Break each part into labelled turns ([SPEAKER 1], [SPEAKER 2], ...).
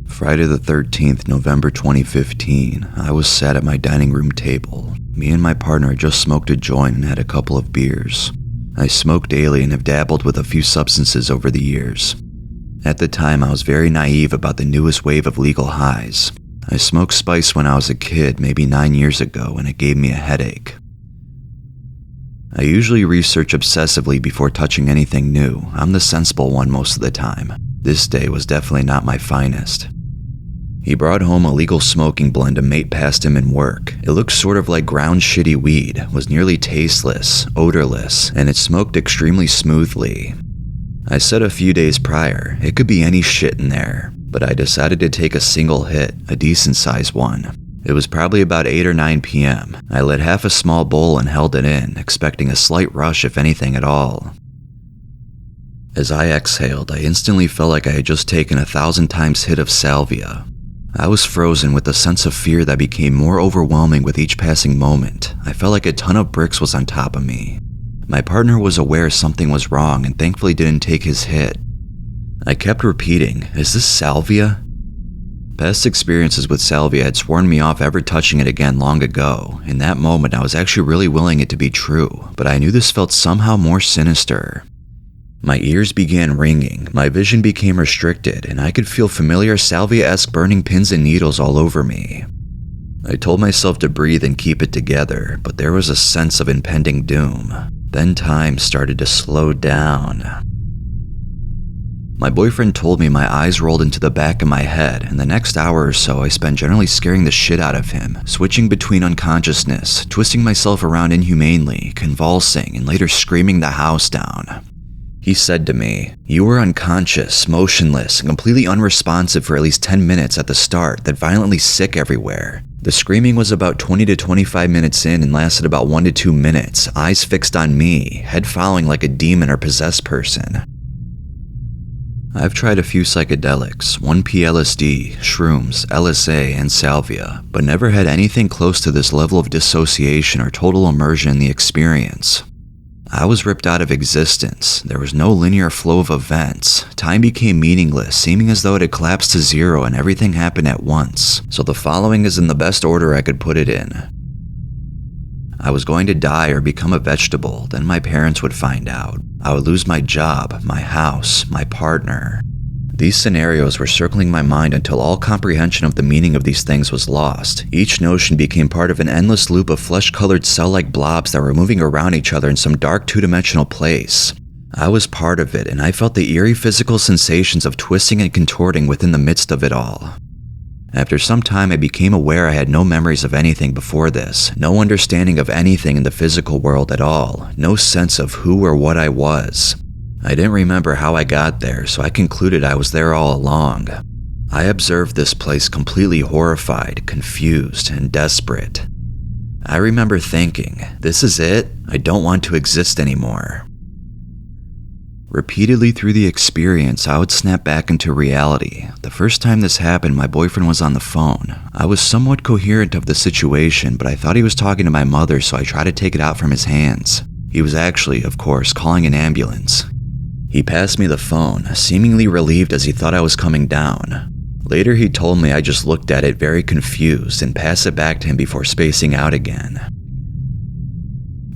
[SPEAKER 1] Friday the 13th, November 2015, I was sat at my dining room table. Me and my partner had just smoked a joint and had a couple of beers. I smoke daily and have dabbled with a few substances over the years. At the time, I was very naive about the newest wave of legal highs. I smoked spice when I was a kid, maybe 9 years ago, and it gave me a headache. I usually research obsessively before touching anything new. I'm the sensible one most of the time. This day was definitely not my finest. He brought home a legal smoking blend a mate passed him in work. It looked sort of like ground shitty weed, was nearly tasteless, odorless, and it smoked extremely smoothly. I said a few days prior, it could be any shit in there, but I decided to take a single hit, a decent sized one. It was probably about 8 or 9 p.m. I lit half a small bowl and held it in, expecting a slight rush if anything at all. As I exhaled, I instantly felt like I had just taken 1,000 times hit of salvia. I was frozen with a sense of fear that became more overwhelming with each passing moment. I felt like a ton of bricks was on top of me. My partner was aware something was wrong and thankfully didn't take his hit. I kept repeating, "Is this salvia?" Past experiences with salvia had sworn me off ever touching it again long ago. In that moment, I was actually really willing it to be true, but I knew this felt somehow more sinister. My ears began ringing, my vision became restricted, and I could feel familiar salvia-esque burning pins and needles all over me. I told myself to breathe and keep it together, but there was a sense of impending doom. Then time started to slow down. My boyfriend told me my eyes rolled into the back of my head, and the next hour or so I spent generally scaring the shit out of him, switching between unconsciousness, twisting myself around inhumanely, convulsing, and later screaming the house down. He said to me, "You were unconscious, motionless, and completely unresponsive for at least 10 minutes at the start, then violently sick everywhere. The screaming was about 20 to 25 minutes in and lasted about 1 to 2 minutes, eyes fixed on me, head following like a demon or possessed person." I've tried a few psychedelics, 1P-LSD, shrooms, LSA, and salvia, but never had anything close to this level of dissociation or total immersion in the experience. I was ripped out of existence. There was no linear flow of events. Time became meaningless, seeming as though it had collapsed to zero and everything happened at once. So the following is in the best order I could put it in. I was going to die or become a vegetable, then my parents would find out. I would lose my job, my house, my partner. These scenarios were circling my mind until all comprehension of the meaning of these things was lost. Each notion became part of an endless loop of flesh-colored cell-like blobs that were moving around each other in some dark two-dimensional place. I was part of it, and I felt the eerie physical sensations of twisting and contorting within the midst of it all. After some time, I became aware I had no memories of anything before this, no understanding of anything in the physical world at all, no sense of who or what I was. I didn't remember how I got there, so I concluded I was there all along. I observed this place completely horrified, confused, and desperate. I remember thinking, "This is it? I don't want to exist anymore." Repeatedly through the experience, I would snap back into reality. The first time this happened, my boyfriend was on the phone. I was somewhat coherent of the situation, but I thought he was talking to my mother, so I tried to take it out from his hands. He was actually, of course, calling an ambulance. He passed me the phone, seemingly relieved as he thought I was coming down. Later he told me I just looked at it very confused and passed it back to him before spacing out again.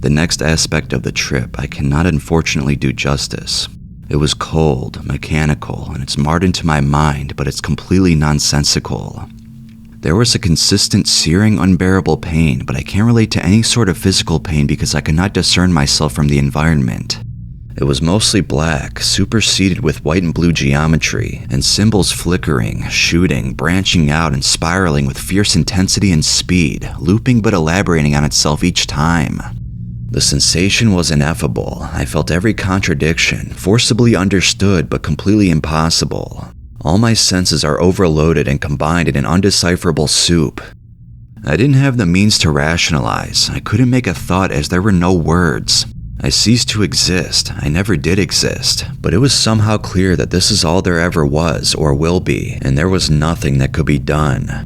[SPEAKER 1] The next aspect of the trip I cannot unfortunately do justice. It was cold, mechanical, and it's marred into my mind, but it's completely nonsensical. There was a consistent, searing, unbearable pain, but I can't relate to any sort of physical pain because I could not discern myself from the environment. It was mostly black, superseded with white and blue geometry, and symbols flickering, shooting, branching out, and spiraling with fierce intensity and speed, looping but elaborating on itself each time. The sensation was ineffable. I felt every contradiction, forcibly understood but completely impossible. All my senses are overloaded and combined in an undecipherable soup. I didn't have the means to rationalize. I couldn't make a thought as there were no words. I ceased to exist. I never did exist, but it was somehow clear that this is all there ever was or will be, and there was nothing that could be done.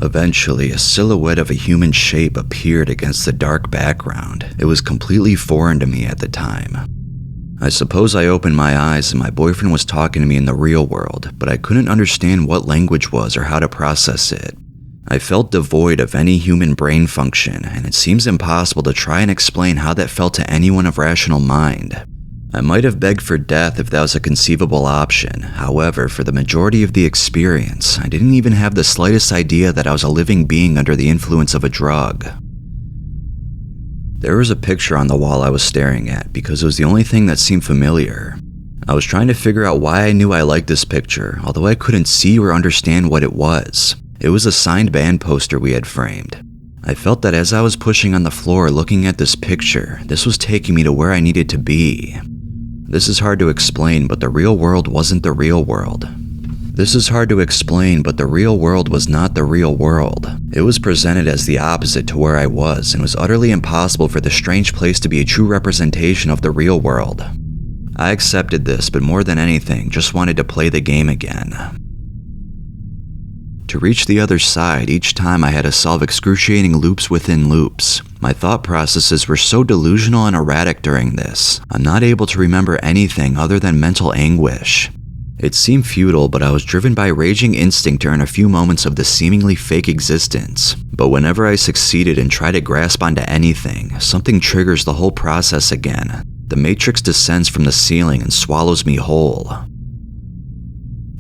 [SPEAKER 1] Eventually, a silhouette of a human shape appeared against the dark background. It was completely foreign to me at the time. I suppose I opened my eyes and my boyfriend was talking to me in the real world, but I couldn't understand what language was or how to process it. I felt devoid of any human brain function, and it seems impossible to try and explain how that felt to anyone of rational mind. I might have begged for death if that was a conceivable option. However, for the majority of the experience, I didn't even have the slightest idea that I was a living being under the influence of a drug. There was a picture on the wall I was staring at because it was the only thing that seemed familiar. I was trying to figure out why I knew I liked this picture, although I couldn't see or understand what it was. It was a signed band poster we had framed. I felt that as I was pushing on the floor looking at this picture, this was taking me to where I needed to be. This is hard to explain, but the real world wasn't the real world. This is hard to explain, but the real world was not the real world. It was presented as the opposite to where I was, and was utterly impossible for the strange place to be a true representation of the real world. I accepted this, but more than anything, just wanted to play the game again. To reach the other side, each time I had to solve excruciating loops within loops. My thought processes were so delusional and erratic during this. I'm not able to remember anything other than mental anguish. It seemed futile, but I was driven by raging instinct during a few moments of this seemingly fake existence. But whenever I succeeded and tried to grasp onto anything, something triggers the whole process again. The matrix descends from the ceiling and swallows me whole.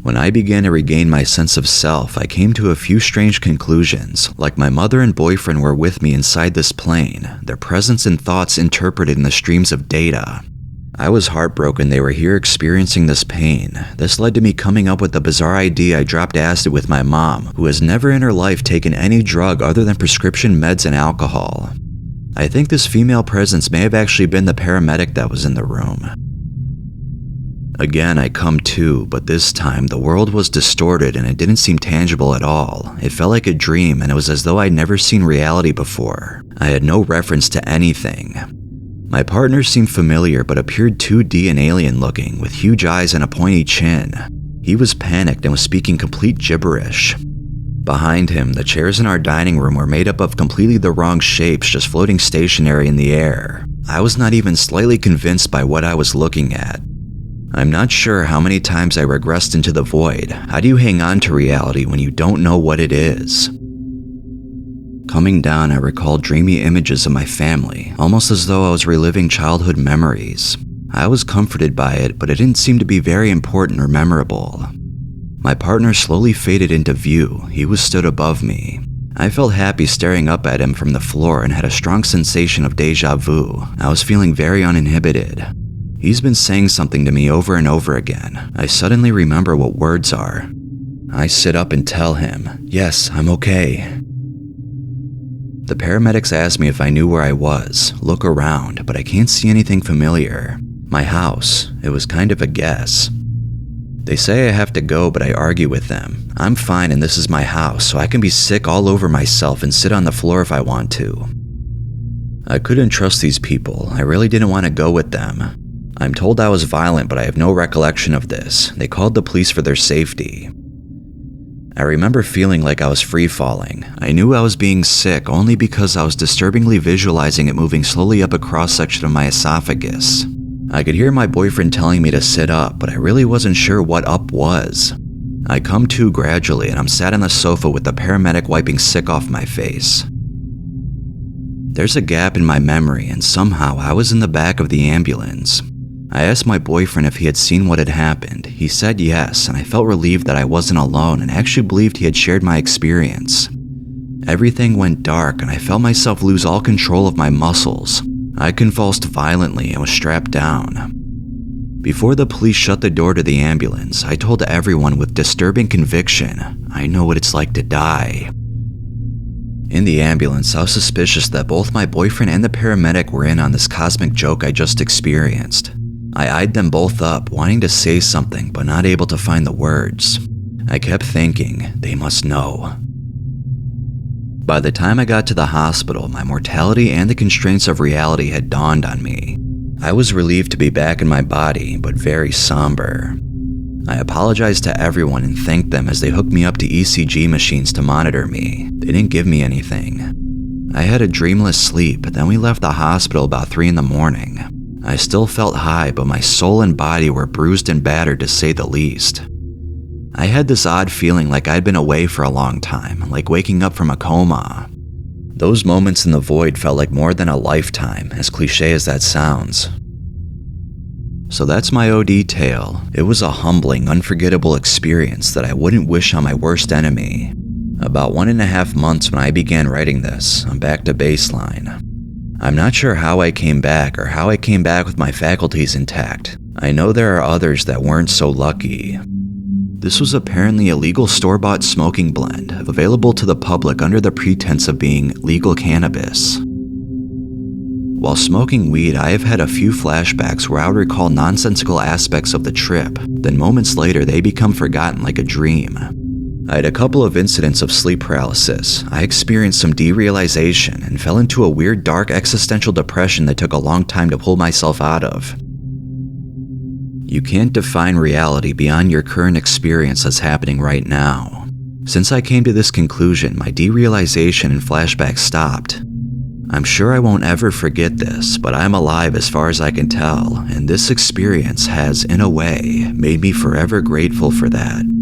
[SPEAKER 1] When I began to regain my sense of self, I came to a few strange conclusions, like my mother and boyfriend were with me inside this plane, their presence and thoughts interpreted in the streams of data. I was heartbroken they were here experiencing this pain. This led to me coming up with the bizarre idea I dropped acid with my mom, who has never in her life taken any drug other than prescription meds and alcohol. I think this female presence may have actually been the paramedic that was in the room. Again, I come to, but this time the world was distorted and it didn't seem tangible at all. It felt like a dream, and it was as though I'd never seen reality before. I had no reference to anything. My partner seemed familiar but appeared 2D and alien looking, with huge eyes and a pointy chin. He was panicked and was speaking complete gibberish. Behind him, the chairs in our dining room were made up of completely the wrong shapes, just floating stationary in the air. I was not even slightly convinced by what I was looking at. I'm not sure how many times I regressed into the void. How do you hang on to reality when you don't know what it is? Coming down, I recalled dreamy images of my family, almost as though I was reliving childhood memories. I was comforted by it, but it didn't seem to be very important or memorable. My partner slowly faded into view. He was stood above me. I felt happy staring up at him from the floor and had a strong sensation of déjà vu. I was feeling very uninhibited. He's been saying something to me over and over again. I suddenly remember what words are. I sit up and tell him, "Yes, I'm okay." The paramedics asked me if I knew where I was. Look around, but I can't see anything familiar. My house, it was kind of a guess. They say I have to go, but I argue with them. I'm fine and this is my house, so I can be sick all over myself and sit on the floor if I want to. I couldn't trust these people. I really didn't want to go with them. I'm told I was violent, but I have no recollection of this. They called the police for their safety. I remember feeling like I was free-falling. I knew I was being sick only because I was disturbingly visualizing it moving slowly up a cross-section of my esophagus. I could hear my boyfriend telling me to sit up, but I really wasn't sure what up was. I come to gradually, and I'm sat on the sofa with the paramedic wiping sick off my face. There's a gap in my memory, and somehow I was in the back of the ambulance. I asked my boyfriend if he had seen what had happened. He said yes, and I felt relieved that I wasn't alone and actually believed he had shared my experience. Everything went dark, and I felt myself lose all control of my muscles. I convulsed violently and was strapped down. Before the police shut the door to the ambulance, I told everyone with disturbing conviction, I know what it's like to die. In the ambulance, I was suspicious that both my boyfriend and the paramedic were in on this cosmic joke I just experienced. I eyed them both up, wanting to say something, but not able to find the words. I kept thinking, they must know. By the time I got to the hospital, my mortality and the constraints of reality had dawned on me. I was relieved to be back in my body, but very somber. I apologized to everyone and thanked them as they hooked me up to ECG machines to monitor me. They didn't give me anything. I had a dreamless sleep, then we left the hospital about 3 in the morning. I still felt high, but my soul and body were bruised and battered to say the least. I had this odd feeling like I'd been away for a long time, like waking up from a coma. Those moments in the void felt like more than a lifetime, as cliche as that sounds. So that's my OD tale. It was a humbling, unforgettable experience that I wouldn't wish on my worst enemy. About 1.5 months when I began writing this, I'm back to baseline. I'm not sure how I came back or how I came back with my faculties intact. I know there are others that weren't so lucky. This was apparently a legal store-bought smoking blend, available to the public under the pretense of being legal cannabis. While smoking weed, I have had a few flashbacks where I would recall nonsensical aspects of the trip, then moments later they become forgotten like a dream. I had a couple of incidents of sleep paralysis. I experienced some derealization and fell into a weird dark existential depression that took a long time to pull myself out of. You can't define reality beyond your current experience that's happening right now. Since I came to this conclusion, my derealization and flashbacks stopped. I'm sure I won't ever forget this, but I'm alive as far as I can tell, and this experience has, in a way, made me forever grateful for that.